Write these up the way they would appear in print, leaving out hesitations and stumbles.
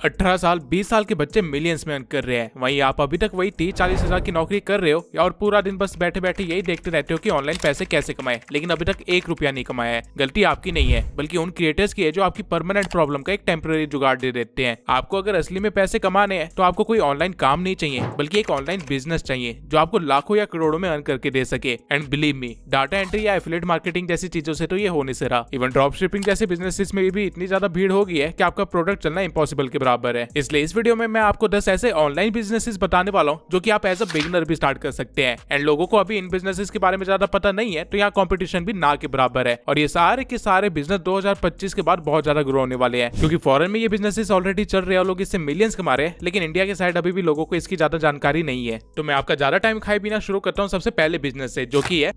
18 साल 20 साल के बच्चे मिलियंस में अर्न कर रहे हैं, वहीं आप अभी तक वही 30-40 हजार की नौकरी कर रहे हो और पूरा दिन बस बैठे बैठे यही देखते रहते हो कि ऑनलाइन पैसे कैसे कमाए, लेकिन अभी तक 1 रुपया नहीं कमाया है। गलती आपकी नहीं है बल्कि उन क्रिएटर्स की है जो आपकी परमानेंट प्रॉब्लम का एक टेम्पररी जुगाड़ दे देते हैं। आपको अगर असली में पैसे कमाने हैं तो आपको कोई ऑनलाइन काम नहीं चाहिए बल्कि एक ऑनलाइन बिजनेस चाहिए जो आपको लाखों या करोड़ों में अर्न करके दे सके। And believe me, data entry या एफिलिएट मार्केटिंग जैसी चीजों से तो ये हो नहीं सका। इवन ड्रॉप शिपिंग जैसे बिजनेसेस में भी इतनी ज्यादा भीड़ हो गई है कि आपका प्रोडक्ट चलना इम्पॉसिबल के बराबर है। इसलिए इस वीडियो में मैं आपको 10 ऐसे ऑनलाइन बिजनेसेस बताने वाला हूं जो कि आप एज अ बिगिनर भी स्टार्ट कर सकते हैं। एंड लोगों को अभी इन बिजनेसेस के बारे में ज्यादा पता नहीं है तो यहाँ कंपटीशन भी ना के बराबर है और ये सारे के सारे बिजनेस 2025 के बाद बहुत ज्यादा ग्रो होने वाले हैं, क्योंकि फॉरेन में ये बिजनेसेस ऑलरेडी चल रहे हैं और लोग इससे मिलियंस कमा रहे हैं, लेकिन इंडिया के साइड अभी भी लोगों को इसकी ज्यादा जानकारी नहीं है। तो मैं आपका ज्यादा टाइम खाए बिना शुरू करता हूँ सबसे पहले बिजनेस से, जो कि है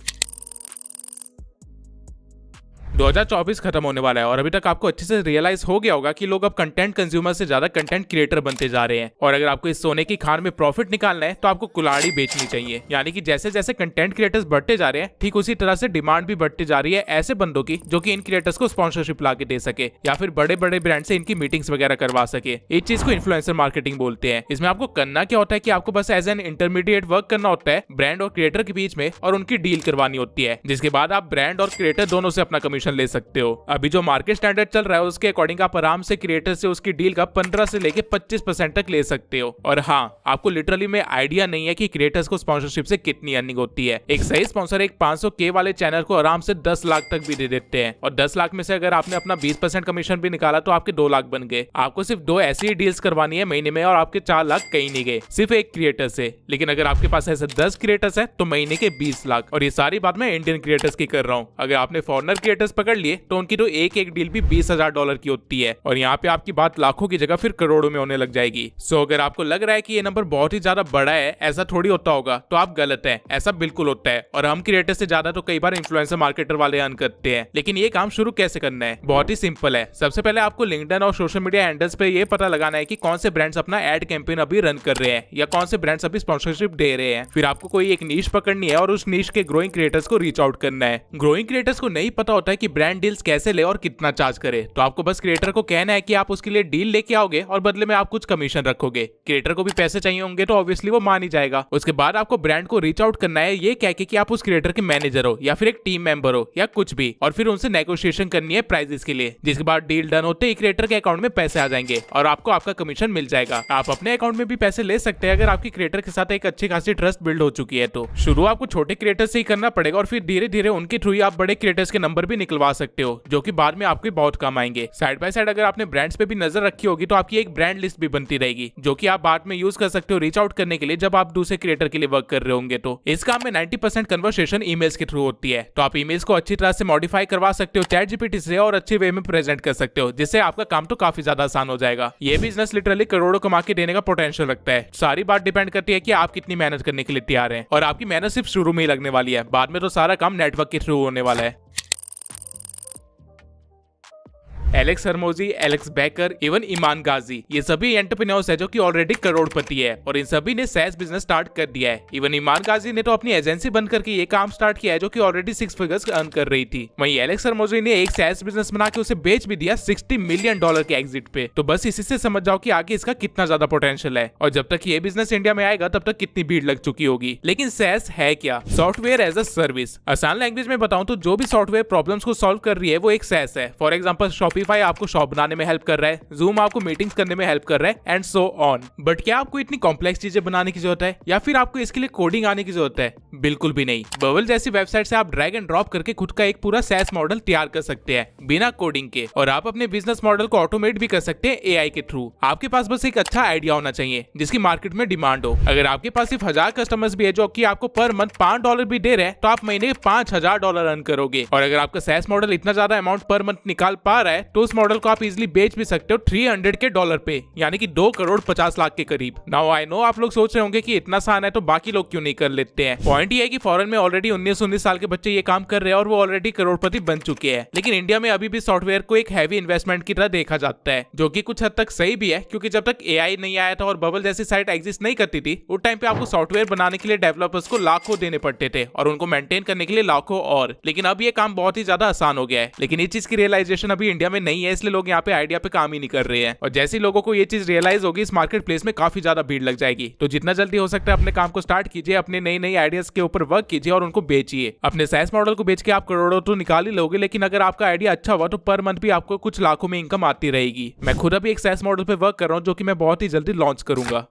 2024 खत्म होने वाला है और अभी तक आपको अच्छे से रियलाइज हो गया होगा कि लोग अब कंटेंट कंज्यूमर से ज्यादा कंटेंट क्रिएटर बनते जा रहे हैं। और अगर आपको इस सोने की खान में प्रॉफिट निकालना है तो आपको कुल्हाड़ी बेचनी चाहिए। यानी कि जैसे जैसे कंटेंट क्रिएटर्स बढ़ते जा रहे हैं ठीक उसी तरह से डिमांड भी बढ़ती जा रही है ऐसे बंदों की जो कि इन क्रिएटर्स को स्पॉन्सरशिप ला के दे सके या फिर बड़े बड़े ब्रांड से इनकी मीटिंग्स वगैरह करवा सके। इस चीज को इन्फ्लुएंसर मार्केटिंग बोलते हैं। इसमें आपको करना क्या होता है कि आपको बस एज एन इंटरमीडिएट वर्क करना होता है ब्रांड और क्रिएटर के बीच में और उनकी डील करवानी होती है, जिसके बाद आप ब्रांड और क्रिएटर दोनों से अपना कमीशन ले सकते हो। अभी जो मार्केट स्टैंडर्ड चल रहा है उसके अकॉर्डिंग आप आराम से क्रिएटर से उसकी डील का 15 से लेके 25% तक ले सकते हो। और हाँ, आपको लिटरली में आइडिया नहीं है कि क्रिएटर्स को स्पॉन्सरशिप से कितनी अर्निंग होती है। एक सही स्पॉन्सर एक 500K वाले चैनल को आराम से 10 लाख तक भी दे देते हैं और 10 लाख में से अगर आपने अपना 20% कमीशन भी निकाला तो आपके 2 लाख बन गए। आपको सिर्फ 2 ऐसी डील्स करवानी है महीने में और आपके 4 लाख कहीं नहीं गए सिर्फ एक क्रिएटर से। लेकिन अगर आपके पास ऐसे 10 क्रिएटर्स है तो महीने के 20 लाख। और ये सारी बात मैं इंडियन क्रिएटर्स की कर रहा हूँ। अगर आपने फॉरेनर क्रिएटर्स पकड़ लिए तो उनकी तो एक डील भी $20,000 की होती है और यहाँ पे आपकी बात लाखों की जगह फिर करोड़ों में होने लग जाएगी। सो अगर आपको लग रहा है कि ये नंबर बहुत ही ज्यादा बड़ा है, ऐसा थोड़ी होता होगा, तो आप गलत हैं। ऐसा बिल्कुल होता है और हम क्रिएटर से ज्यादा तो कई बार इन्फ्लुएंसर मार्केटर वाले अर्न करते हैं। लेकिन ये काम शुरू कैसे करना है? बहुत ही सिंपल है। सबसे पहले आपको लिंक्डइन और सोशल मीडिया हैंडल्स पे ये पता लगाना है कि कौन से ब्रांड्स अपना एड कैंपेन अभी रन कर रहे हैं या कौन से ब्रांड्स अभी स्पॉन्सरशिप दे रहे हैं। फिर आपको कोई एक नीश पकड़नी है और उस नीश के ग्रोइंग क्रिएटर्स को रीच आउट करना है। ग्रोइंग क्रिएटर्स को नहीं पता होता है कि ब्रांड डील्स कैसे ले और कितना चार्ज करे, तो आपको बस क्रिएटर को कहना है कि आप उसके लिए डील लेके आओगे और बदले में आप कुछ कमीशन रखोगे। क्रिएटर को भी पैसे चाहिए होंगे तो ऑब्वियसली वो मान ही जाएगा। उसके बाद आपको ब्रांड को रीच आउट करना है ये कह के कि आप उस क्रिएटर के मैनेजर हो या फिर एक टीम मेंबर हो या कुछ भी, और फिर उनसे नेगोशिएशन करनी है प्राइजेस के लिए, जिसके बाद डील डन होते ही क्रिएटर के अकाउंट में पैसे आ जाएंगे और आपको आपका कमीशन मिल जाएगा। आप अपने अकाउंट में भी पैसे ले सकते हैं अगर आपकी क्रिएटर के साथ एक अच्छी खासी ट्रस्ट बिल्ड हो चुकी है। तो शुरू आपको छोटे क्रिएटर से ही करना पड़ेगा और फिर धीरे धीरे उनके थ्रू ही आप बड़े क्रिएटर्स के नंबर भी निकलवा सकते हो जो कि बाद में आपको बहुत काम आएंगे। साइड बाय साइड अगर आपने ब्रांड्स पे भी नजर रखी होगी तो आपकी एक ब्रांड लिस्ट भी बनती रहेगी जो कि आप बाद में यूज कर सकते हो रीच आउट करने के लिए जब आप दूसरे क्रिएटर के लिए वर्क कर रहे होंगे। तो इस काम में 90% कन्वर्सेशन ईमेल्स के थ्रू होती है, तो आप ईमेल्स को अच्छी तरह से मॉडिफाई करवा सकते हो चैट जीपीटी से और अच्छे वे में प्रेजेंट कर सकते हो, जिससे आपका काम तो काफी ज्यादा आसान हो जाएगा। ये बिजनेस लिटरली करोड़ों कमा के देने का पोटेंशियल रखता है। सारी बात डिपेंड करती है कि आप कितनी मेहनत करने के लिए तैयार हैं और आपकी मेहनत सिर्फ शुरू में ही लगने वाली है, बाद में तो सारा काम नेटवर्क के थ्रू होने वाला है। एलेक्स हरमोजी, एलेक्स बैकर, इवन ईमान गाजी, ये सभी एंटरप्रेन्योर्स है जो कि ऑलरेडी करोड़पति है और इन सभी ने सैस बिजनेस स्टार्ट कर दिया है। इवन ईमान गाजी ने तो अपनी एजेंसी बंद करके ये काम स्टार्ट किया है जो कि ऑलरेडी 6 फिगर्स अर्न कर रही थी। वहीं एलेक्स हरमोजी ने एक सैस बिजनेस बना के उसे बेच भी दिया $60 मिलियन के एग्जिट पे। तो बस इसी से समझ जाओ कि आगे इसका कितना ज्यादा पोटेंशियल है और जब तक ये बिजनेस इंडिया में आएगा तब तक कितनी भीड़ लग चुकी होगी। लेकिन सैस है क्या? Software as a service. आसान लैंग्वेज में बताऊं तो जो भी सॉफ्टवेयर प्रॉब्लम्स को सॉल्व कर रही है वो एक सैस है। फॉर एग्जाम्पल शॉपिफाई आपको शॉप बनाने में हेल्प कर रहा है, Zoom आपको मीटिंग्स करने में हेल्प कर रहा है एंड सो ऑन। बट क्या आपको इतनी कॉम्प्लेक्स चीजें बनाने की जरूरत है या फिर आपको इसके लिए कोडिंग आने की जरूरत है? बिल्कुल भी नहीं। बबल जैसी वेबसाइट से आप ड्रैग एंड ड्रॉप करके खुद का एक पूरा सैस मॉडल तैयार कर सकते हैं बिना कोडिंग के, और आप अपने बिजनेस मॉडल को ऑटोमेट भी कर सकते हैं एआई के थ्रू। आपके पास बस एक अच्छा आइडिया होना चाहिए जिसकी मार्केट में डिमांड हो। अगर आपके पास सिर्फ 1000 कस्टमर्स भी है जो कि आपको पर मंथ $5 भी दे रहे हैं तो आप महीने $5000 अर्न करोगे। और अगर आपका सैस मॉडल इतना ज्यादा अमाउंट पर मंथ निकाल पा रहा है तो उस मॉडल को आप इजिली बेच भी सकते हो $300 पे, यानी कि 2 करोड़ 50 लाख के करीब। नाउ आई नो आप लोग सोच रहे होंगे कि इतना आसान है तो बाकी लोग क्यों नहीं कर लेते हैं। पॉइंट ये है कि फॉरेन में ऑलरेडी 19-19 साल के बच्चे ये काम कर रहे हैं और वो ऑलरेडी करोड़पति बन चुके हैं। लेकिन इंडिया में अभी भी सॉफ्टवेयर को एक हैवी इन्वेस्टमेंट की तरह देखा जाता है, जो कि कुछ हद तक सही भी है, क्योंकि जब तक एआई नहीं आया था और बबल जैसी साइट एग्जिस्ट नहीं करती थी उस टाइम पे आपको सॉफ्टवेयर बनाने के लिए डेवलपर्स को लाखों देने पड़ते थे और उनको मेंटेन करने के लिए लाखों और। लेकिन अब ये काम बहुत ही ज्यादा आसान हो गया है। लेकिन इस चीज की रियलाइजेशन अभी इंडिया में नहीं है, इसलिए लोग यहाँ पे आइडिया पे काम ही नहीं कर रहे हैं। और जैसे लोगों को ये चीज रियलाइज होगी, इस मार्केट प्लेस में काफी ज्यादा भीड़ लग जाएगी। तो जितना जल्दी हो सकता है अपने काम को स्टार्ट कीजिए, अपने नई नई आइडियाज के ऊपर वर्क कीजिए और उनको बेचिए। अपने SaaS मॉडल को बेच के आप करोड़ों तो निकाल ही लोगे, लेकिन अगर आपका आइडिया अच्छा हुआ तो पर मंथ भी आपको कुछ लाखों में इनकम आती रहेगी। मैं खुद अभी एक SaaS मॉडल पे वर्क कर रहा हूँ, जो कि मैं बहुत ही जल्दी लॉन्च करूंगा।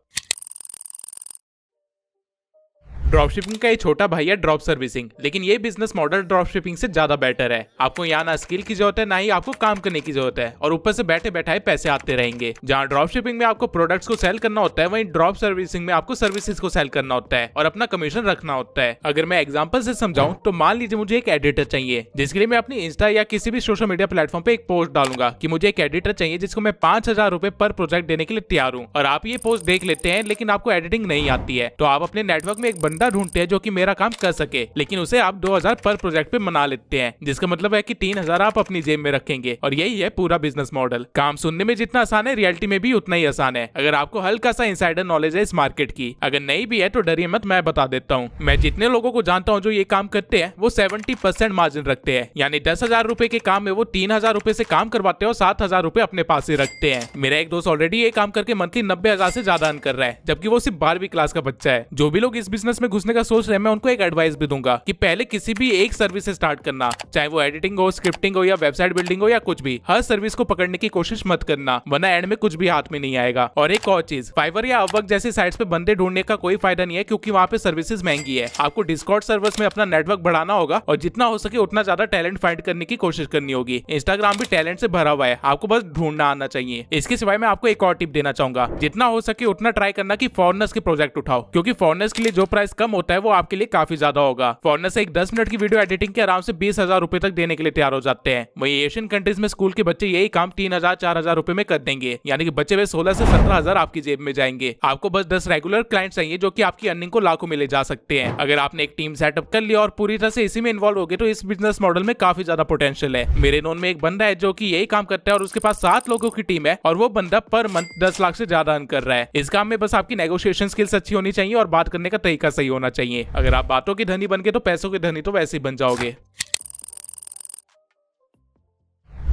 ड्रॉप शिपिंग का एक छोटा भाई है ड्रॉप सर्विसिंग, लेकिन ये बिजनेस मॉडल ड्रॉप शिपिंग से ज्यादा बेटर है। आपको यहाँ ना स्किल की जरूरत है, ना ही आपको काम करने की जरूरत है, और ऊपर से बैठे बैठाए पैसे आते रहेंगे। जहाँ ड्रॉप शिपिंग में आपको प्रोडक्ट्स को सेल करना होता है, वहीं ड्रॉप सर्विसिंग में आपको सर्विसेज को सेल करना होता है और अपना कमीशन रखना होता है। अगर मैं एग्जाम्पल से समझाऊं तो मान लीजिए मुझे एक एडिटर चाहिए, जिसके लिए मैं अपनी इंस्टा या किसी भी सोशल मीडिया प्लेटफॉर्म पे एक पोस्ट डालूंगा कि मुझे एक एडिटर चाहिए जिसको मैं 5,000 रुपए पर प्रोजेक्ट देने के लिए तैयार हूँ। और आप ये पोस्ट देख लेते हैं, लेकिन आपको एडिटिंग नहीं आती है, तो आप अपने नेटवर्क में एक बंदा ढूंढते हैं जो कि मेरा काम कर सके, लेकिन उसे आप 2,000 पर प्रोजेक्ट पे मना लेते हैं, जिसका मतलब है कि 3,000 आप अपनी जेब में रखेंगे। और यही है पूरा बिजनेस मॉडल। काम सुनने में जितना आसान है, रियलिटी में भी उतना ही आसान है, अगर आपको हल्का सा इनसाइडर नॉलेज है इस मार्केट की। अगर नहीं भी है तो डरिए मत, मैं बता देता हूँ। मैं जितने लोगों को जानता हूँ जो ये काम करते हैं, वो 70% मार्जिन रखते हैं, यानी 10,000 रुपए के काम में वो 3,000 रुपए से काम करवाते हैं और 7,000 रुपए अपने पास ही रखते हैं। मेरा एक दोस्त ऑलरेडी ये काम करके मंथली 90,000 से ज्यादा अर्न कर रहा है, जबकि वो सिर्फ 12वीं क्लास का बच्चा है। जो भी लोग इस बिजनेस में घुसने का सोच रहे हैं, मैं उनको एक एडवाइस भी दूंगा कि पहले किसी भी एक सर्विस से स्टार्ट करना, चाहे वो एडिटिंग हो, स्क्रिप्टिंग हो या वेबसाइट बिल्डिंग हो या कुछ भी। हर सर्विस को पकड़ने की कोशिश मत करना, वरना एंड में कुछ भी हाथ में नहीं आएगा। और एक और चीज, फाइवर या अपवर्क जैसी साइट्स पे बंदे ढूंढने का कोई फायदा नहीं है, क्योंकि वहां पे सर्विसेज महंगी है। आपको डिस्कॉर्ड सर्वर्स में अपना नेटवर्क बढ़ाना होगा और जितना हो सके उतना ज्यादा टैलेंट फाइंड करने की कोशिश करनी होगी। इंस्टाग्राम भी टैलेंट से भरा हुआ है, आपको बस ढूंढना आना चाहिए। इसके सिवाय मैं आपको एक और टिप देना चाहूंगा, जितना हो सके उतना ट्राई करना कि फॉरेनर्स के प्रोजेक्ट उठाओ, क्योंकि फॉरेनर्स के लिए जो प्राइस कम होता है वो आपके लिए काफी ज्यादा होगा। फॉरेनर से एक 10 मिनट की वीडियो एडिटिंग के आराम से 20,000 रुपए तक देने के लिए तैयार हो जाते हैं। वहीं एशियन कंट्रीज में स्कूल के बच्चे यही काम 3,000 4,000 रुपए में कर देंगे, यानी कि बच्चे वे 16 से 17,000 आपकी जेब में जाएंगे। आपको बस 10 रेगुलर क्लाइंट चाहिए जो कि आपकी अर्निंग को लाखों में ले जा सकते हैं। अगर आपने एक टीम सेटअप कर लिया और पूरी तरह से इसी में इन्वॉल्व हो गए, तो इस बिजनेस मॉडल में काफी ज्यादा पोटेंशियल है। मेरे नोन में एक बंदा है जो कि यही काम करता है और उसके पास 7 लोगों की टीम है, और वो बंदा पर मंथ 10 लाख से ज्यादा अर्न कर रहा है। इस काम में बस आपकी नेगोशिएशन स्किल्स अच्छी होनी चाहिए और बात करने का तरीका सही होना चाहिए। अगर आप बातों के धनी बन गए तो पैसों के धनी तो वैसे ही बन जाओगे।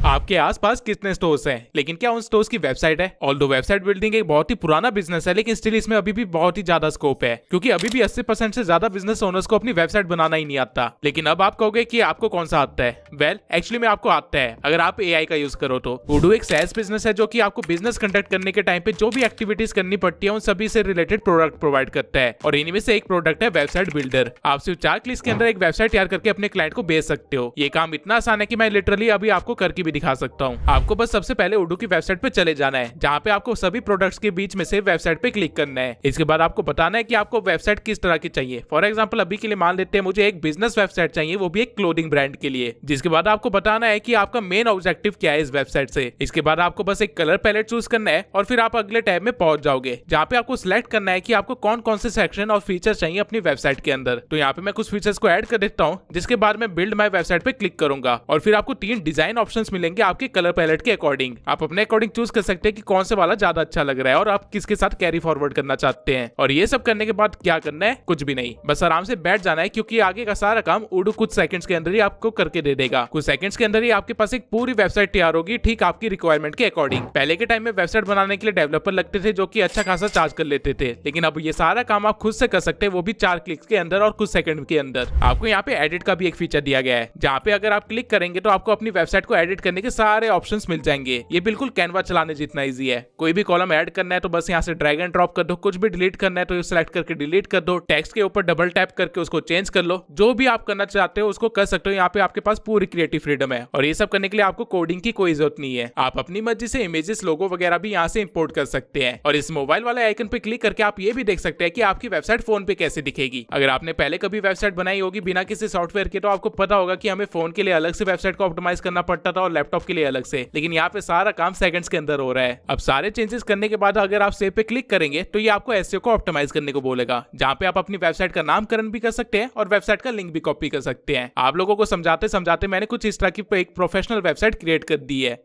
आपके आसपास कितने स्टोर्स हैं, लेकिन क्या उन स्टोर्स की वेबसाइट है? ऑल्दो वेबसाइट बिल्डिंग एक बहुत ही पुराना बिजनेस है, लेकिन स्टिल इसमें अभी भी बहुत ही ज्यादा स्कोप है, क्योंकि अभी भी 80% से ज्यादा बिजनेस ओनर्स को अपनी वेबसाइट बनाना ही नहीं आता। लेकिन अब आप कहोगे कि आपको कौन सा आता है? वेल, एक्चुअली में आपको आता है, अगर आप AI का यूज करो तो। उडू एक SaaS बिजनेस है जो कि आपको बिजनेस कंडक्ट करने के टाइम पे जो भी एक्टिविटीज करनी पड़ती है उन सभी से रिलेटेड प्रोडक्ट प्रोवाइड करता है, और इनमें से एक प्रोडक्ट है वेबसाइट बिल्डर। आप सिर्फ 4 क्लिक्स के अंदर एक वेबसाइट तैयार करके अपने क्लाइंट को बेच सकते हो। ये काम इतना आसान है कि मैं लिटरली अभी आपको करके भी दिखा सकता हूँ। आपको बस सबसे पहले उडू की वेबसाइट पे चले जाना है, जहाँ पे आपको सभी प्रोडक्ट्स के बीच में से वेबसाइट पे क्लिक करना है। इसके बाद आपको बताना है कि आपको वेबसाइट किस तरह की चाहिए। फॉर एग्जांपल अभी के लिए मान लेते हैं मुझे एक बिजनेस वेबसाइट चाहिए, वो भी एक क्लोथिंग ब्रांड के लिए। जिसके बाद आपको बताना है कि आपका मेन ऑब्जेक्टिव क्या है इस वेबसाइट से। इसके बाद आपको बस एक कलर पैलेट चूज करना है और फिर आप अगले टैब में पहुंच जाओगे, जहाँ पे आपको सिलेक्ट करना है कि आपको कौन कौन से सेक्शन और फीचर चाहिए अपनी वेबसाइट के अंदर। तो यहाँ पे मैं कुछ फीचर्स को ऐड कर देता हूँ, जिसके बाद मैं बिल्ड माई वेबसाइट पे क्लिक करूंगा और फिर आपको 3 डिजाइन ऑप्शंस मिलेंगे आपके कलर पैलेट के अकॉर्डिंग। आप अपने अकॉर्डिंग चूज कर सकते हैं कि कौन से वाला ज्यादा अच्छा लग रहा है और आप किसके साथ कैरी फॉरवर्ड करना चाहते हैं। और ये सब करने के बाद क्या करना है? कुछ भी नहीं, बस आराम से बैठ जाना है, क्योंकि आगे का सारा काम उडू कुछ सेकंड्स के अंदर ही आपको करके दे देगा। कुछ सेकंड्स के अंदर ही आपके पास एक पूरी वेबसाइट तैयार होगी, ठीक आपकी रिक्वायरमेंट के अकॉर्डिंग। पहले के टाइम में वेबसाइट बनाने के लिए डेवलपर लगते थे जो कि अच्छा खासा चार्ज कर लेते थे, लेकिन अब ये सारा काम आप खुद से कर सकते हैं, वो भी 4 क्लिक्स के अंदर और कुछ सेकंड के अंदर। आपको यहाँ पे एडिट का भी एक फीचर दिया गया है, जहाँ पे अगर आप क्लिक करेंगे तो आपको अपनी वेबसाइट को एडिट करने के सारे ऑप्शंस मिल जाएंगे। ये बिल्कुल कैनवा चलाने जितना इजी है। कोई भी कॉलम ऐड करना है तो बस यहाँ से ड्रैग एंड ड्रॉप कर दो, कुछ भी डिलीट करना है तो सिलेक्ट करके डिलीट कर दो, टेक्स्ट के ऊपर डबल टैप करके उसको चेंज कर लो। जो भी आप करना चाहते हो उसको कर सकते हो। यहाँ पे आपके पास पूरी क्रिएटिव फ्रीडम है और ये सब करने के लिए आपको कोडिंग की कोई जरूरत नहीं है। आप अपनी मर्जी से इमेजेस, लोगो वगैरह भी यहाँ से इंपोर्ट कर सकते हैं। और इस मोबाइल वाले आइकन पे क्लिक करके आप ये भी देख सकते हैं कि आपकी वेबसाइट फोन पे कैसे दिखेगी। अगर आपने पहले कभी वेबसाइट बनाई होगी बिना किसी सॉफ्टवेयर के, तो आपको पता होगा कि हमें फोन के लिए अलग से वेबसाइट को ऑप्टिमाइज करना पड़ता था और लैपटॉप के लिए अलग से, लेकिन यहाँ पे सारा काम सेकंड्स के अंदर हो रहा है। अब सारे चेंजेस करने के बाद अगर आप सेव पे क्लिक करेंगे तो ये आपको एसईओ को ऑप्टिमाइज करने को बोलेगा, जहाँ पे आप अपनी वेबसाइट का नामकरण भी कर सकते हैं और वेबसाइट का लिंक भी कॉपी कर सकते हैं। आप लोगों को समझाते समझाते मैंने कुछ इस तरह की एक प्रोफेशनल वेबसाइट क्रिएट कर दी है।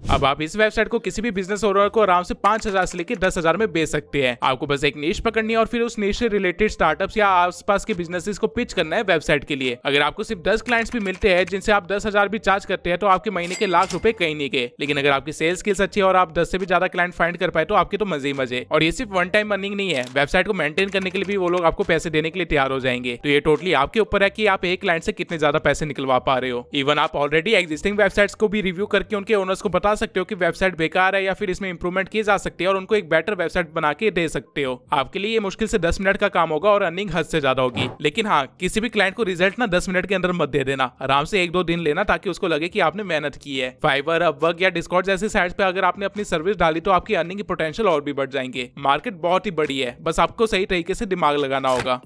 अब आप इस वेबसाइट को किसी भी बिजनेस ओनर को आराम से 5,000 से लेकर 10,000 में बेच सकते हैं। आपको बस एक नीश पकड़नी है और फिर उस नीश से रिलेटेड स्टार्टअप्स या आसपास के बिजनेसेस को पिच करना है वेबसाइट के लिए। अगर आपको सिर्फ 10 क्लाइंट्स भी मिलते हैं जिनसे आप 10,000 भी चार्ज करते हैं तो आपके महीने के लाख रुपए कहीं नहीं गए। लेकिन अगर आपकी सेल्स स्किल्स अच्छी है और आप 10 से भी ज्यादा क्लाइंट फाइंड कर पाए तो आपके तो मजे ही मजे। और ये सिर्फ वन टाइम अर्निंग नहीं है, वेबसाइट को मेंटेन करने के लिए भी वो लोग आपको पैसे देने के लिए तैयार हो जाएंगे। तो ये टोटली आपके ऊपर है कि आप एक क्लाइंट से कितने ज्यादा पैसे निकलवा पा रहे हो। इवन आप ऑलरेडी एग्जिस्टिंग वेबसाइट्स को भी रिव्यू करके उनके ओनर्स को बता सकते हो कि वेबसाइट बेकार है या फिर इसमें इंप्रूवमेंट की जा सकती है और उनको एक बेटर वेबसाइट बना के दे सकते हो। आपके लिए ये मुश्किल से 10 मिनट का काम होगा और अर्निंग हद से ज्यादा होगी। लेकिन हाँ, किसी भी क्लाइंट को रिजल्ट ना 10 मिनट के अंदर मत दे देना, आराम से 1-2 दिन लेना ताकि उसको लगे कि आपने मेहनत की है। फाइवर, अपवर्क या डिस्कॉर्ड जैसी साइट्स पे अगर आपने अपनी सर्विस डाली तो आपकी अर्निंग की पोटेंशियल और भी बढ़ जाएंगे। मार्केट बहुत ही बड़ी है, बस आपको सही तरीके से दिमाग लगाना होगा।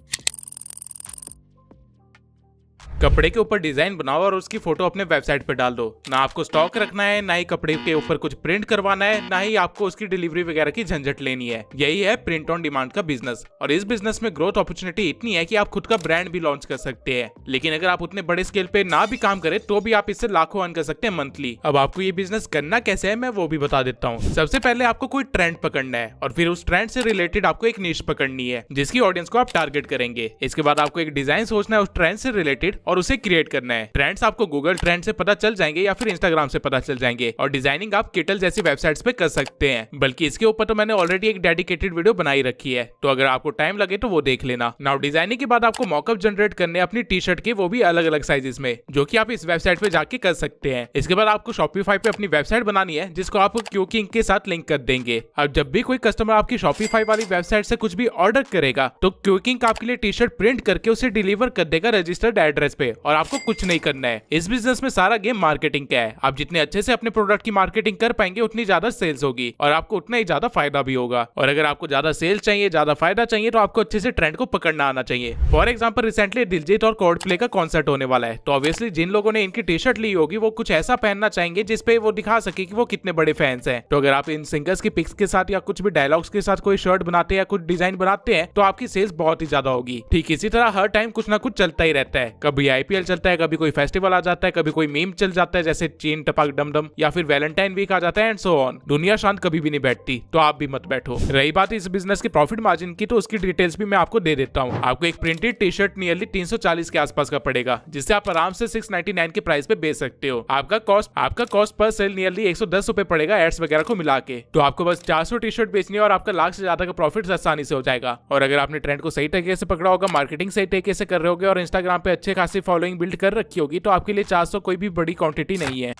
कपड़े के ऊपर डिजाइन बनाओ और उसकी फोटो अपने वेबसाइट पे डाल दो। ना आपको स्टॉक रखना है, ना ही कपड़े के ऊपर कुछ प्रिंट करवाना है, ना ही आपको उसकी डिलीवरी वगैरह की झंझट लेनी है। यही है प्रिंट ऑन डिमांड का बिजनेस। और इस बिजनेस में ग्रोथ अपॉर्चुनिटी इतनी है कि आप खुद का ब्रांड भी लॉन्च कर सकते हैं। लेकिन अगर आप उतने बड़े स्केल पे ना भी काम करें तो भी आप इससे लाखों अर्न कर सकते हैं मंथली। अब आपको ये बिजनेस करना कैसे है मैं वो भी बता देता हूँ। सबसे पहले आपको कोई ट्रेंड पकड़ना है और फिर उस ट्रेंड से रिलेटेड आपको एक नीश पकड़नी है जिसकी ऑडियंस को आप टारगेट करेंगे। इसके बाद आपको एक डिजाइन सोचना है उस ट्रेंड से रिलेटेड और उसे क्रिएट करना है। ट्रेंड्स आपको गूगल ट्रेंड से पता चल जाएंगे या फिर इंस्टाग्राम से पता चल जाएंगे और डिजाइनिंग आप किटल जैसी वेबसाइट्स पे कर सकते हैं। बल्कि इसके ऊपर तो मैंने ऑलरेडी एक डेडिकेटेड वीडियो बनाई रखी है, तो अगर आपको टाइम लगे तो वो देख लेना। नाउ डिजाइनिंग के बाद आपको मॉकअप जनरेट करने अपनी टी शर्ट के, वो भी अलग अलग साइजेस में, जो कि आप इस वेबसाइट पे जाके कर सकते हैं। इसके बाद आपको शॉपिफाई पे अपनी वेबसाइट बनानी है जिसको आप क्यूकिंग के साथ लिंक कर देंगे। अब जब भी कोई कस्टमर आपकी शॉपिफाई वाली वेबसाइट से कुछ भी ऑर्डर करेगा तो क्यूकिंग आपके लिए टी शर्ट प्रिंट करके उसे डिलीवर कर देगा रजिस्टर्ड एड्रेस पे और आपको कुछ नहीं करना है। इस बिजनेस में सारा गेम मार्केटिंग का है। आप जितने अच्छे से अपने प्रोडक्ट की मार्केटिंग कर पाएंगे उतनी ज्यादा सेल्स होगी और आपको उतना ही ज्यादा फायदा भी होगा। और अगर आपको ज्यादा सेल्स चाहिए, ज्यादा फायदा चाहिए तो आपको अच्छे से ट्रेंड को पकड़ना आना चाहिए। फॉर एग्जांपल रिसेंटली दिलजीत और कोल्डप्ले का कॉन्सर्ट होने वाला है, तो ऑब्वियसली जिन लोगों ने इनकी टी शर्ट ली होगी वो कुछ ऐसा पहनना चाहेंगे जिसपे वो दिखा सके कि वो कितने बड़े फैंस हैं। तो अगर आप इन सिंगर्स की पिक्स के साथ या कुछ भी डायलॉग्स के साथ कोई शर्ट बनाते हैं या कुछ डिजाइन बनाते हैं तो आपकी सेल्स बहुत ही ज्यादा होगी। ठीक इसी तरह हर टाइम कुछ ना कुछ चलता ही रहता है। कभी आईपीएल चलता है, कभी कोई फेस्टिवल आ जाता है, कभी कोई मीम चल जाता है जैसे चीन टपाक डमडम, या फिर वैलेंटाइन वीक आ जाता है एंड सो ऑन। दुनिया शांत कभी भी नहीं बैठती, तो आप भी मत बैठो। रही बात इस बिजनेस के प्रॉफिट मार्जिन की, तो उसकी डिटेल्स भी मैं आपको दे देता हूँ। आपको एक प्रिंटेड टी शर्ट नियरली 340 के आसपास का पड़ेगा, जिससे आप आराम से 699 के प्राइस पे बेच सकते हो। आपका कॉस्ट पर सेल नियरली 110 रुपए पड़ेगा एड्स वगैरह को मिला के। तो आपको बस 400 टी शर्ट बेचनी है और आपका लाख से ज्यादा का प्रॉफिट आसानी से हो जाएगा। और अगर आपने ट्रेंड को सही तरीके से पकड़ा होगा, मार्केटिंग सही तरीके से कर रहे होगे और इंस्टाग्राम पे अच्छे खासी फॉलोइंग बिल्ड कर रखी होगी, तो आपके लिए 400 कोई भी बड़ी क्वांटिटी नहीं है।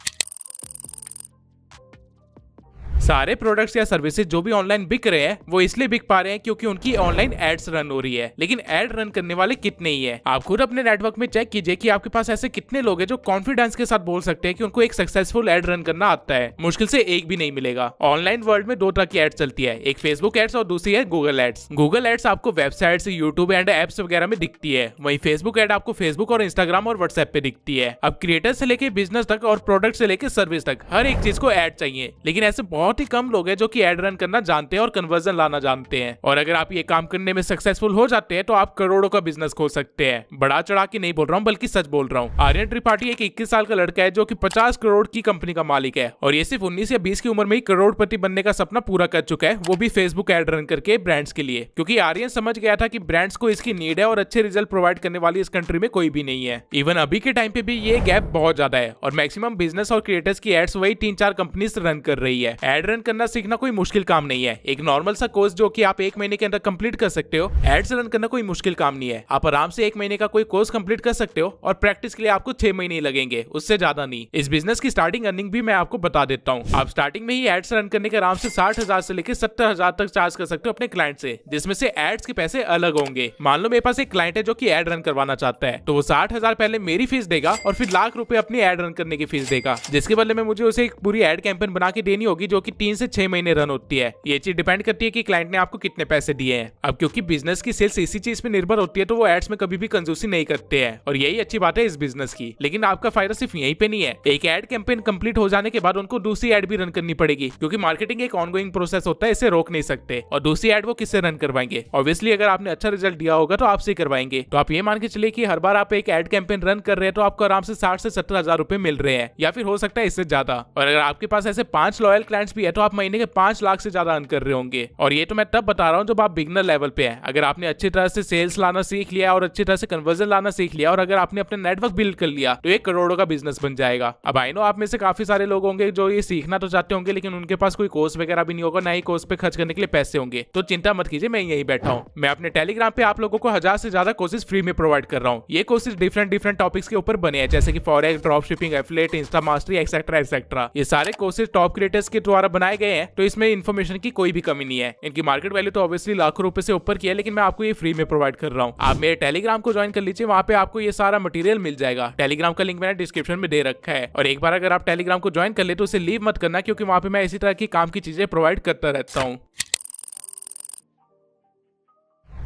सारे प्रोडक्ट्स या सर्विसेज जो भी ऑनलाइन बिक रहे हैं वो इसलिए बिक पा रहे हैं क्योंकि उनकी ऑनलाइन एड्स रन हो रही है। लेकिन एड रन करने वाले कितने ही है? आप खुद अपने नेटवर्क में चेक कीजिए कि आपके पास ऐसे कितने लोग हैं जो कॉन्फिडेंस के साथ बोल सकते हैं कि उनको एक सक्सेसफुल एड रन करना आता है। मुश्किल से एक भी नहीं मिलेगा। ऑनलाइन वर्ल्ड में 2 तरह की एड्स चलती है, एक फेसबुक एड्स और दूसरी है गूगल एड्स। गूगल एड्स आपको वेबसाइट्स, यूट्यूब एंड एप्स वगैरह में दिखती है, वहीं फेसबुक एड आपको फेसबुक और इंस्टाग्राम और व्हाट्सएप पे दिखती है। अब क्रिएटर से लेके बिजनेस तक और प्रोडक्ट से लेके सर्विस तक हर एक चीज को एड चाहिए, लेकिन ऐसे बहुत ही कम लोग हैं जो एड रन करना जानते हैं और कन्वर्जन लाना जानते हैं। और अगर आप ये काम करने में सक्सेसफुल हो जाते हैं तो आप करोड़ों का बिजनेस खोल सकते हैं। बड़ा चढ़ा के नहीं बोल रहा हूँ, बल्कि सच बोल रहा हूँ। आर्यन त्रिपाठी एक 21 साल का लड़का है जो कि 50 करोड़ की कंपनी का मालिक है और ये सिर्फ 19 या 20 की उम्र में ही करोड़पति बनने का सपना पूरा कर चुका है, वो भी फेसबुक एड रन करके ब्रांड्स के लिए। क्योंकि आर्यन समझ गया था कि ब्रांड्स को इसकी नीड है और अच्छे रिजल्ट प्रोवाइड करने वाली इस कंट्री में कोई भी नहीं है। इवन अभी के टाइम पे भी ये गैप बहुत ज्यादा है और मैक्सिमम बिजनेस और क्रिएटर्स की एड्स वही 3-4 कंपनीज रन कर रही है। एड रन करना सीखना कोई मुश्किल काम नहीं है। एक नॉर्मल सा कोर्स जो कि आप 1 महीने के अंदर कंप्लीट कर सकते हो। एड्स रन करना कोई मुश्किल काम नहीं है। आप आराम से 1 महीने का कोई कोर्स कंप्लीट कर सकते हो और प्रैक्टिस के लिए आपको 6 महीने ही लगेंगे, उससे ज्यादा नहीं। इस बिजनेस की स्टार्टिंग अर्निंग भी मैं आपको बता देता हूँ। आप स्टार्टिंग में ही एड्स रन करने के आराम से 60,000 से लेकर 70,000 तक चार्ज कर सकते हो अपने क्लाइंट से, जिसमें से एड्स के पैसे अलग होंगे। मान लो मेरे पास एक क्लाइंट है जो कि एड रन करवाना चाहता है, तो वो 60,000 पहले मेरी फीस देगा और फिर लाख रुपए अपनी एड रन करने की फीस देगा, जिसके बदले में मुझे उसे एक पूरी एड कैंपेन बना के देनी होगी जो कि 3 से 6 महीने रन होती है। ये चीज डिपेंड करती है कि क्लाइंट ने आपको कितने पैसे दिए हैं। अब क्योंकि बिजनेस की सेल्स इसी चीज पे निर्भर होती है तो वो एड्स में कभी भी कंजूसी नहीं करते हैं और यही अच्छी बात है इस बिजनेस की। लेकिन आपका फायदा सिर्फ यहीं पे नहीं है, एक एड कैंपेन कंप्लीट हो जाने के बाद उनको दूसरी एड भी रन करनी पड़ेगी क्योंकि मार्केटिंग एक ऑनगोइंग प्रोसेस होता है, इसे रोक नहीं सकते। और दूसरी एड वो किससे रन करवाएंगे? ऑब्वियसली अगर आपने अच्छा रिजल्ट दिया होगा तो आपसे करवाएंगे। तो आप ये मान के चलिए कि हर बार आप एक एड कैंपेन रन कर रहे हैं तो आपको आराम से 60 से 70 हजार रुपए मिल रहे हैं या फिर हो सकता है इससे ज्यादा। और अगर आपके पास ऐसे 5 लॉयल क्लाइंट्स भी है तो आप महीने के 5 लाख से ज्यादा अर्न कर रहे होंगे। और ये तो मैं तब बता रहा हूँ जब आप बिगनर लेवल पे है। अगर आपने अच्छी तरह से सेल्स लाना सीख लिया और अच्छी तरह से कन्वर्जन लाना सीख लिया और अगर आपने अपने नेटवर्क बिल्ड कर लिया तो एक करोड़ों का बिजनेस बन जाएगा। अब आई नो आप में से काफी सारे लोग होंगे जो ये सीखना तो चाहते होंगे लेकिन उनके पास कोई कोर्स वगैरह भी नहीं होगा, ना ही कोर्स पे खर्च करने के लिए पैसे होंगे। तो चिंता मत कीजिए, मैं यही बैठा हूँ। मैं अपने टेलीग्राम पे आप लोगों को 1000 से ज्यादा कोर्सेज फ्री में प्रोवाइड कर रहा हूँ। ये कोर्सेज डिफरेंट टॉपिक्स के ऊपर बने हैं जैसे कि forex, drop shipping, affiliate, Insta mastery, etcetera etcetera. ये सारे कोर्सेज टॉप क्रिएटर्स के द्वारा बनाए गए हैं तो इसमें इन्फॉर्मेशन की कोई भी कमी नहीं है। इनकी मार्केट वैल्यू तो ऑब्वियसली लाखों रुपए से ऊपर की है लेकिन मैं आपको ये फ्री में प्रोवाइड कर रहा हूँ। आप मेरे टेलीग्राम को ज्वाइन कर लीजिए, वहाँ पे आपको ये सारा मटेरियल मिल जाएगा। टेलीग्राम का लिंक मैंने डिस्क्रिप्शन में दे रखा है। और एक बार अगर आप टेलीग्राम को ज्वाइन कर ले तो उसे लीव मत करना क्योंकि वहाँ पे मैं इसी तरह की काम की चीजें प्रोवाइड करता रहता हूँ।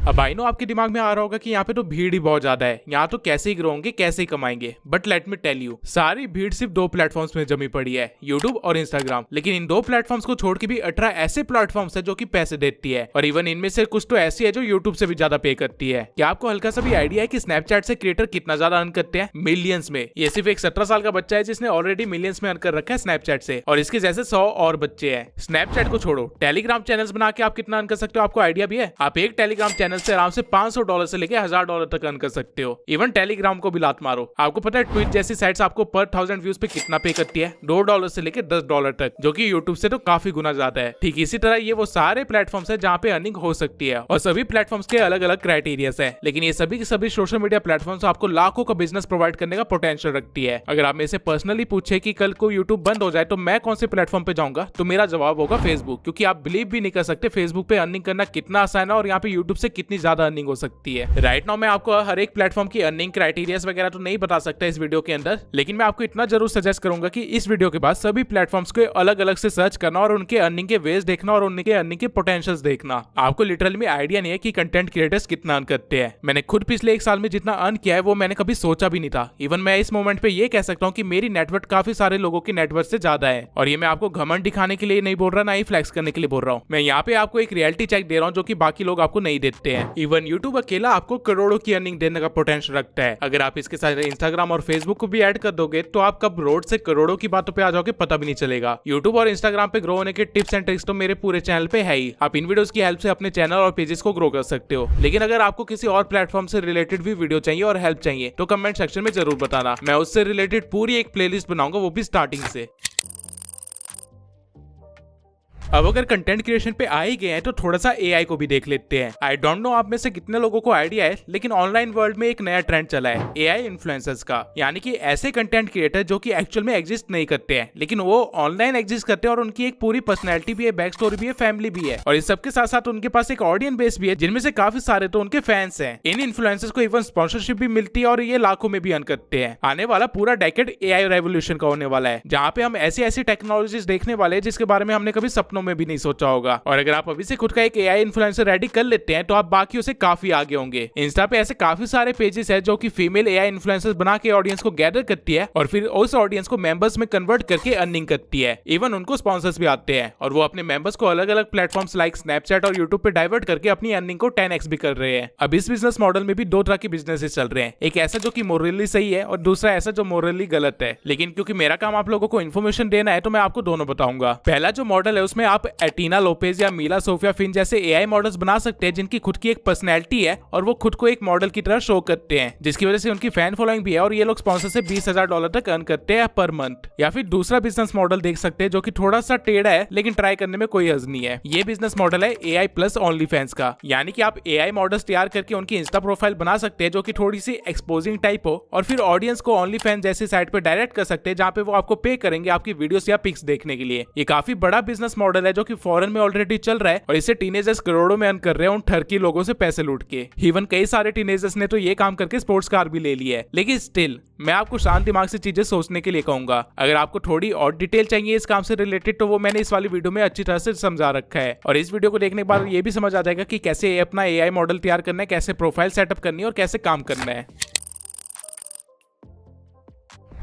अब आई नो आपके दिमाग में आ रहा होगा कि यहाँ पे तो भीड़ ही बहुत ज्यादा है, यहाँ तो कैसे ही ग्रो होंगे, कैसे ही कमाएंगे। But let me tell you, सारी भीड़ सिर्फ 2 प्लेटफॉर्म्स में जमी पड़ी है, यूट्यूब और इंस्टाग्राम। लेकिन इन 2 प्लेटफॉर्म्स को छोड़ के भी 18 ऐसे प्लेटफॉर्म्स है जो कि पैसे देती है और इवन इनमें से कुछ तो ऐसी है जो यूट्यूब से भी ज्यादा पे करती है। क्या आपको हल्का सा भी आइडिया है कि स्नैपचैट से क्रिएटर कितना ज्यादा अर्न करते हैं? मिलियंस में। ये सिर्फ एक 17 साल का बच्चा है जिसने ऑलरेडी मिलियंस में अर्न कर रखा है स्नैपचैट से और इसके जैसे 100 और बच्चे हैं। स्नैपचैट को छोड़ो, टेलीग्राम चैनल्स बना के आप कितना अर्न कर सकते हो आपको आइडिया भी है? आप एक टेलीग्राम चैनल से आराम से $500 से लेके $1000 तक अर्न कर सकते हो। इवन टेलीग्राम को भी लात मारो। आपको पता है ट्वीट जैसी साइट्स आपको पर 1000 व्यूज पे कितना पे करती है? $2 से लेके $10 तक, जो कि यूट्यूब से तो काफी गुना ज्यादा है। ठीक इसी तरह ये वो सारे प्लेटफॉर्म्स है जहाँ पे अर्निंग हो सकती है और सभी प्लेटफॉर्म्स के अलग अलग क्राइटेरियाज है। लेकिन ये सभी के सभी सोशल मीडिया प्लेटफॉर्म्स आपको लाखों का बिजनेस प्रोवाइड करने का पोटेंशियल रखती है। अगर आप मेरे से पर्सनली पूछे कि कल को यूट्यूब बंद हो जाए तो मैं कौन से प्लेटफॉर्म पे जाऊंगा, तो मेरा जवाब होगा फेसबुक। क्योंकि आप बिलीव भी नहीं कर सकते फेसबुक पे अर्निंग करना कितना आसान है और यहाँ पे यूट्यूब से कितनी ज्यादा अर्निंग हो सकती है। राइट नाउ मैं आपको हर एक प्लेटफॉर्म की अर्निंग क्राइटेरियाज वगैरह तो नहीं बता सकता इस वीडियो के अंदर, लेकिन मैं आपको इतना जरूर सजेस्ट करूंगा कि इस वीडियो के बाद सभी प्लेटफॉर्म्स को अलग अलग से सर्च करना और उनके अर्निंग के वेज देखना और उनके अर्निंग के पोटेंशियल्स देखना। आपको लिटरली में आइडिया नहीं है कि कंटेंट क्रिएटर्स कितना अर्न करते हैं। मैंने खुद पिछले 1 साल में जितना अर्न किया है वो मैंने कभी सोचा भी नहीं था। इवन मैं इस मोमेंट पे ये कह सकता हूँ कि मेरी नेटवर्क काफी सारे लोगों की नेटवर्क से ज्यादा है। और ये मैं आपको घमंड दिखाने के लिए नहीं बोल रहा, ना ही फ्लैक्स करने के लिए बोल रहा हूँ। मैं यहाँ पे आपको एक रियलिटी चेक दे रहा हूँ जो कि बाकी लोग आपको नहीं देते हैं। इवन यूट्यूब अकेला आपको करोड़ों की अर्निंग देने का पोटेंशियल रखता है। अगर आप इसके साथ इंस्टाग्राम और फेसबुक को भी ऐड कर दोगे तो आप कब रोड से करोड़ों की बातों पे आ जाओगे पता भी नहीं चलेगा। यूट्यूब और इंस्टाग्राम पे ग्रो होने के टिप्स एंड ट्रिक्स तो मेरे पूरे चैनल पे है ही। आप इन वीडियोस की हेल्प से अपने चैनल और पेजेस को ग्रो कर सकते हो। लेकिन अगर आपको किसी और प्लेटफॉर्म से रिलेटेड भी वीडियो चाहिए और हेल्प चाहिए तो कमेंट सेक्शन में जरूर बताना। मैं उससे रिलेटेड पूरी एक प्लेलिस्ट बनाऊंगा, वो भी स्टार्टिंग से। अब अगर कंटेंट क्रिएशन पे आ ही गए हैं तो थोड़ा सा एआई को भी देख लेते हैं। आई डोंट नो आप में से कितने लोगों को आइडिया है, लेकिन ऑनलाइन वर्ल्ड में एक नया ट्रेंड चला है एआई इन्फ्लुएंसर्स का। यानी कि ऐसे कंटेंट क्रिएटर जो कि एक्चुअल में एग्जिस्ट नहीं करते हैं लेकिन वो ऑनलाइन एग्जिस्ट करते हैं और उनकी एक पूरी पर्सनैलिटी भी है, बैक स्टोरी भी है, फैमिली भी है और इस सबके साथ साथ उनके पास एक ऑडियंस बेस भी है जिनमें से काफी सारे तो उनके फैंस हैं। इन इन्फ्लुएंसर्स को इवन स्पॉन्सरशिप भी मिलती है और ये लाखों में भी अर्न करते हैं। आने वाला पूरा डेकेड एआई रेवोल्यूशन का होने वाला है जहाँ पे हम ऐसी ऐसी टेक्नोलॉजीज देखने वाले हैं जिसके बारे में हमने कभी सपनों में भी नहीं सोचा होगा। और अगर आप अभी से खुद का एक एआई इन्फ्लुएंसर रेडी कर लेते हैं तो आप बाकियों से काफी आगे होंगे। इंस्टा पे ऐसे काफी सारे पेजेस है जो कि फीमेल एआई इन्फ्लुएंसर्स बना के ऑडियंस को गैदर करती है और फिर उस ऑडियंस को मेंबर्स में कन्वर्ट करके अर्निंग करती है। इवन उनको स्पॉन्सर्स भी आते हैं और वो अपने मेंबर्स को अलग अलग प्लेटफॉर्म्स लाइक स्नैपचैट और यूट्यूब पे डाइवर्ट करके अपनी अर्निंग को 10x भी कर रहे हैं। अब इस बिजनेस मॉडल में भी 2 तरह के बिजनेसेस चल रहे हैं, एक ऐसा जो कि मोरली सही है और दूसरा ऐसा जो मोरली गलत है। लेकिन क्योंकि मेरा काम आप लोगों को इन्फॉर्मेशन देना है तो मैं आपको दोनों बताऊंगा। पहला जो मॉडल है उसमें आप एटिना लोपेज या मीला सोफिया फिन जैसे एआई मॉडल्स बना सकते हैं जिनकी खुद की एक पर्सनैलिटी है और वो खुद को एक मॉडल की तरह शो करते हैं, जिसकी वजह से उनकी फैन फॉलोइंग भी है और ये लोग स्पॉन्सर से $20,000 तक अर्न करते हैं पर मंथ। या फिर दूसरा बिजनेस मॉडल देख सकते हैं जो कि थोड़ा सा टेढ़ा है लेकिन ट्राई करने में कोई हर्ज नहीं है। ये बिजनेस मॉडल है एआई प्लस ओनली फैंस का। यानी कि आप एआई मॉडल्स तैयार करके उनकी इंस्टा प्रोफाइल बना सकते हैं जो कि थोड़ी सी एक्सपोजिंग टाइप हो और फिर ऑडियंस को ओनली फैंस जैसी साइट पे डायरेक्ट कर सकते हैं जहाँ पे वो आपको पे करेंगे आपकी वीडियोस या पिक्स देखने के लिए। ये काफी बड़ा बिजनेस मॉडल मॉडल है जो कि फॉरेन में ऑलरेडी चल रहा है और इससे टीनेजर्स करोड़ों में अर्न कर रहे हैं उन ठरकी लोगों से पैसे लूट के। इवन कई सारे टीनेजर्स ने तो ये काम करके स्पोर्ट्स कार भी ले ली है। लेकिन स्टिल मैं आपको शांत दिमाग से चीजें सोचने के लिए कहूंगा। अगर आपको थोड़ी और डिटेल चाहिए इस काम से रिलेटेड तो वो मैंने इस वाली वीडियो में अच्छी तरह से समझा रखा है और इस वीडियो को देखने के बाद ये भी समझ आ जाएगा कि कैसे अपना एआई मॉडल तैयार करना है, कैसे प्रोफाइल सेटअप करनी है और कैसे काम करना है।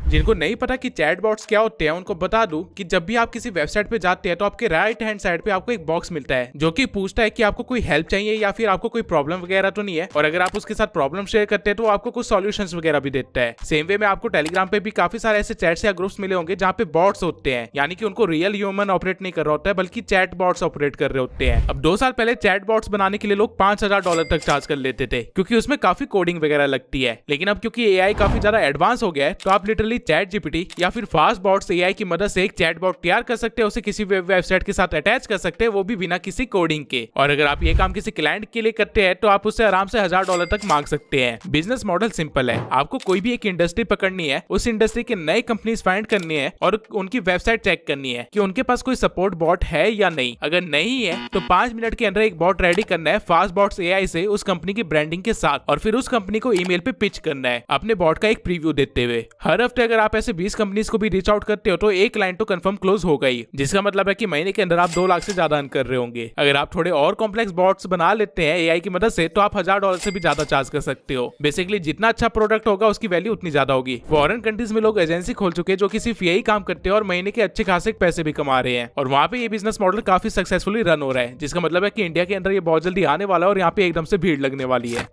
जिनको नहीं पता कि चैटबॉट्स क्या होते हैं उनको बता दूं कि जब भी आप किसी वेबसाइट पे जाते हैं तो आपके राइट हैंड साइड पे आपको एक बॉक्स मिलता है जो कि पूछता है कि आपको कोई हेल्प चाहिए या फिर आपको कोई प्रॉब्लम वगैरह तो नहीं है, और अगर आप उसके साथ प्रॉब्लम शेयर करते हैं तो आपको कुछ सॉल्यूशंस वगैरह भी देता है। सेम वे में आपको टेलीग्राम पे भी काफी सारे ऐसे चैट्स या ग्रुप्स मिले होंगे जहाँ पे बॉट्स होते हैं, यानी कि उनको रियल ह्यूमन ऑपरेट नहीं कर रहा होता है बल्कि चैट बॉट्स ऑपरेट कर रहे होते हैं। अब 2 साल पहले चैट बॉट्स बनाने के लिए लोग $5000 तक चार्ज कर लेते थे क्योंकि उसमें काफी कोडिंग वगैरह लगती है। लेकिन अब क्योंकि एआई काफी ज्यादा एडवांस हो गया है तो आप लिटरली चैट जीपीटी या फिर फास्ट बॉट्स एआई की मदद से एक चैटबॉट तैयार कर सकते हैं, उसे किसी वेबसाइट के साथ अटैच कर सकते हैं, वो भी बिना किसी कोडिंग के। और अगर आप ये काम किसी क्लाइंट के लिए करते हैं तो आप उससे आराम से $1000 तक मांग सकते हैं। बिजनेस मॉडल सिंपल है, आपको कोई भी एक इंडस्ट्री पकड़नी है, उस इंडस्ट्री के नए कंपनीज फाइंड करनी है और उनकी वेबसाइट चेक करनी है कि उनके पास कोई सपोर्ट बॉट है या नहीं। अगर नहीं है तो 5 मिनट के अंदर एक बॉट रेडी करना है फास्ट बॉट्स एआई से उस कंपनी की ब्रांडिंग के साथ, और फिर उस कंपनी को ईमेल पे पिच करना है अपने बॉट का एक प्रीव्यू देते हुए। हर हफ्ते अगर आप ऐसे 20 कंपनीज को भी रीच आउट करते हो तो एक क्लाइंट तो कंफर्म क्लोज हो गई, जिसका मतलब है कि महीने के अंदर आप 2 लाख से ज्यादा अर्न कर रहे होंगे। अगर आप थोड़े और कॉम्प्लेक्स बॉट्स बना लेते हैं एआई की मदद से तो आप $1000 से भी ज्यादा चार्ज कर सकते हो। बेसिकली जितना अच्छा प्रोडक्ट होगा उसकी वैल्यू उतनी ज्यादा होगी। फॉरेन कंट्रीज में लोग एजेंसी खोल चुके हैं जो कि सिर्फ यही काम करते हैं और महीने के अच्छे खासे पैसे भी कमा रहे हैं, और वहाँ पे ये बिजनेस मॉडल काफी सक्सेसफुली रन हो रहा है, जिसका मतलब है कि इंडिया के अंदर ये बहुत जल्दी आने वाला है और यहाँ पे एकदम से भीड़ लगने वाली है।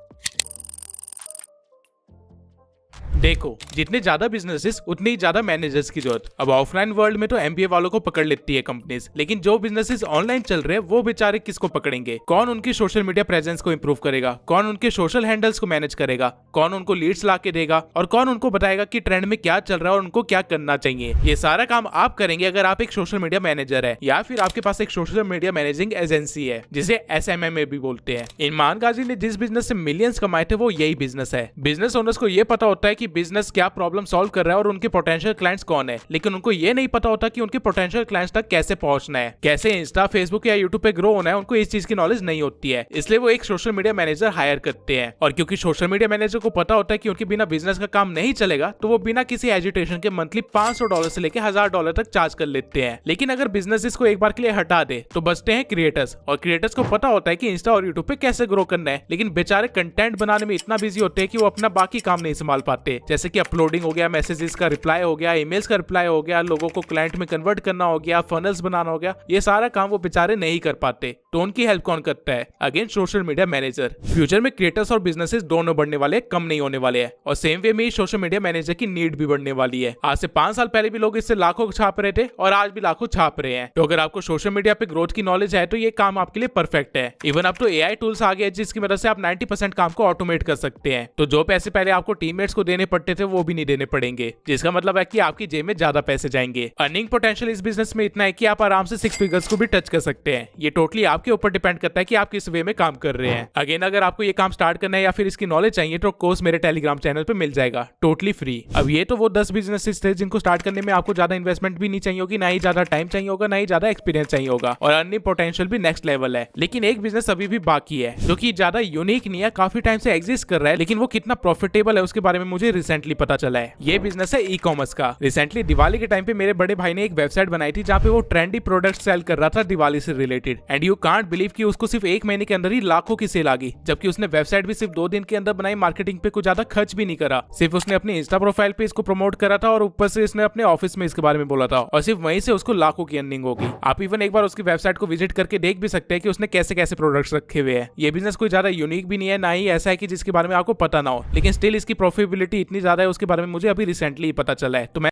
देखो, जितने ज्यादा बिजनेसेस उतनी ही ज्यादा मैनेजर्स की जरूरत। अब ऑफलाइन वर्ल्ड में तो एमबीए वालों को पकड़ लेती है कंपनीज, लेकिन जो बिजनेसेस ऑनलाइन चल रहे हैं वो बेचारे किसको पकड़ेंगे? कौन उनकी सोशल मीडिया प्रेजेंस को इंप्रूव करेगा? कौन उनके सोशल हैंडल्स को मैनेज करेगा? कौन उनको लीड्स ला के देगा? और कौन उनको बताएगा कि ट्रेंड में क्या चल रहा है और उनको क्या करना चाहिए? ये सारा काम आप करेंगे अगर आप एक सोशल मीडिया मैनेजर है या फिर आपके पास एक सोशल मीडिया मैनेजिंग एजेंसी है, जिसे SMMA भी बोलते हैं। इमरान गाजी ने जिस बिजनेस से मिलियंस कमाए थे वो यही बिजनेस है। बिजनेस ओनर्स को ये पता होता है कि बिजनेस क्या प्रॉब्लम सॉल्व कर रहा है और उनके पोटेंशियल क्लाइंट्स कौन है, लेकिन उनको ये नहीं पता होता कि उनके पोटेंशियल क्लाइंट्स तक कैसे पहुंचना है, कैसे इंस्टा, फेसबुक या यूट्यूब पे ग्रो होना है। उनको इस चीज की नॉलेज नहीं होती है, इसलिए वो एक सोशल मीडिया मैनेजर हायर करते हैं। और क्योंकि सोशल मीडिया मैनेजर को पता होता है कि उनके बिना बिजनेस का काम नहीं चलेगा, तो वो बिना किसी एजुटेशन के मंथली $500 से लेकर $1000 तक चार्ज कर लेते हैं। लेकिन अगर बिजनेस इसको एक बार के लिए हटा दे तो बचते हैं क्रिएटर्स, और क्रिएटर्स को पता होता है कि इंस्टा और यूट्यूब पे कैसे ग्रो करना है, लेकिन बेचारे कंटेंट बनाने में इतना बिजी होते हैं कि वो अपना बाकी काम नहीं संभाल पाते, जैसे कि अपलोडिंग हो गया, मैसेजेस का रिप्लाई हो गया, ईमेल्स का रिप्लाई हो गया, लोगों को क्लाइंट में कन्वर्ट करना हो गया, फनल्स बनाना हो गया। ये सारा काम वो बेचारे नहीं कर पाते, तो उनकी हेल्प कौन करता है? Again social media manager. Future में क्रिएटर्स और बिजनेसेस दोनों बढ़ने वाले, कम नहीं होने वाले हैं, और सेम वे में सोशल मीडिया मैनेजर की नीड भी बढ़ने वाली है। आज से 5 साल पहले भी लोग इससे लाखों छाप रहे थे और आज भी लाखों छाप रहे हैं। तो अगर आपको सोशल मीडिया पे ग्रोथ की नॉलेज है तो ये काम आपके लिए परफेक्ट है। इवन अब तो एआई टूल्स आ गए जिसकी मदद से आप 90% काम को ऑटोमेट कर सकते हैं, तो जो पैसे पहले आपको टीममेट्स को देने पड़ते थे वो भी नहीं देने पड़ेंगे, जिसका मतलब है कि आपकी जेब में ज्यादा पैसे जाएंगे। अर्निंग पोटेंशियल इस बिजनेस में इतना है कि आप आराम से 6 फिगर्स को भी टच कर सकते हैं। ये टोटली आपके ऊपर डिपेंड करता है कि आप किस वे में काम कर रहे हैं। अगेन अगर आपको ये काम स्टार्ट करना है या फिर इसकी नॉलेज चाहिए तो कोर्स मेरे टेलीग्राम चैनल पे मिल जाएगा, टोटली फ्री। अब ये तो वो 10 बिजनेसेस थे जिनको स्टार्ट करने में आपको ज्यादा इन्वेस्टमेंट भी नहीं चाहिए होगी, ना ही ज्यादा टाइम चाहिए होगा, ना ही ज्यादा एक्सपीरियंस चाहिए होगा, और अर्निंग पोटेंशियल भी नेक्स्ट लेवल है। लेकिन एक बिजनेस अभी भी बाकी है जो कि ज्यादा यूनिक नहीं है, काफी टाइम से एग्जिस्ट कर रहा है, लेकिन वो कितना प्रॉफिटेबल है उसके बारे में मुझे रिसेंटली पता चला है। ये बिजनेस है ई कॉमर्स का। रिसेंटली दिवाली के टाइम पे मेरे बड़े भाई ने एक वेबसाइट बनाई थी जहाँ पे वो ट्रेंडी प्रोडक्ट सेल कर रहा था दिवाली से related, and you can't believe कि उसको सिर्फ 1 महीने के अंदर ही लाखों की सेल आ गई, जबकि उसने वेबसाइट भी सिर्फ 2 दिन के अंदर बनाई, मार्केटिंग पे कुछ ज्यादा खर्च भी नहीं करा, सिर्फ उसने अपने इंस्टा प्रोफाइल पे इसको प्रमोट करा था और ऊपर से इसने अपने ऑफिस में इसके बारे में बोला था, और सिर्फ वहीं से उसको लाखों की अर्निंग होगी। आप इवन एक बार उसकी वेबसाइट को विजिट करके देख भी सकते हैं कि उसने कैसे कैसे प्रोडक्ट्स रखे हुए हैं। ये बिजनेस कोई ज्यादा यूनिक भी नहीं है, ना ही ऐसा है कि जिसके बारे में आपको पता ना हो, लेकिन स्टिल इसकी प्रॉफिटेबिलिटी इतनी ज्यादा है उसके बारे में मुझे अभी रिसेंटली पता चला है। तो मैं